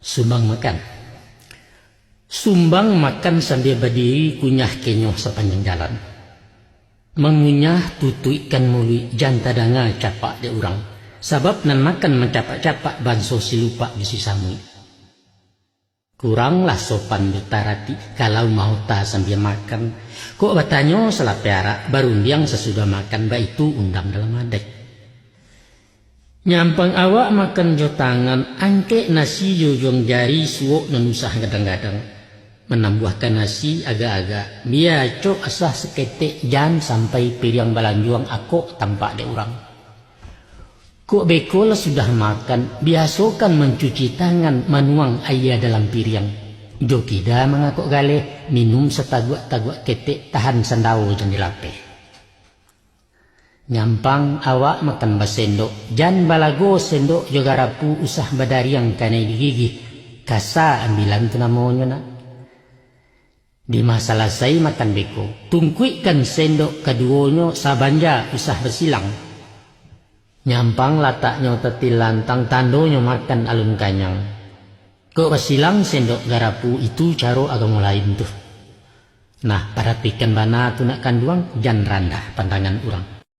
Sumbang makan. Sumbang makan sambil berdiri kunyah kenyoh sepanjang jalan. Mengunyah tutu ikan mului janta danga capak de urang. Sebab nan makan mencapak-capak banso silupa bisi samui. Kuranglah sopan ditarati kalau mau ta sambil makan. Kok batanyo salah peara barundiang sesudah makan ba itu undang dalam adek. Nyampang awak makan jo tangan, angke nasi jojong jari suok nanusah gadang-gadang. Menambuhkan nasi agak-agak, biar cok asah seketek jan sampai piriang balanjuang aku tampak de urang. Kok bekol sudah makan, biasokan mencuci tangan manuang ayah dalam piriang. Jo kida mengakok galeh, minum setaguk-taguk ketek tahan sandau jendilape. Nyampang awak makan basendok, jan balago sendok juga rapu usah badariang kanai gigi, kasa ambilan tu namanya nak. Di masalah saya makan beko, tungkuikan sendok keduanya sabanja usah bersilang. Nyampang lataknya teti lantang tandonya makan alun kanyang. Kok bersilang sendok garapu itu caro agama lain tuh. Nah, para pikan bana tu nak kanduang jan randah pandangan orang.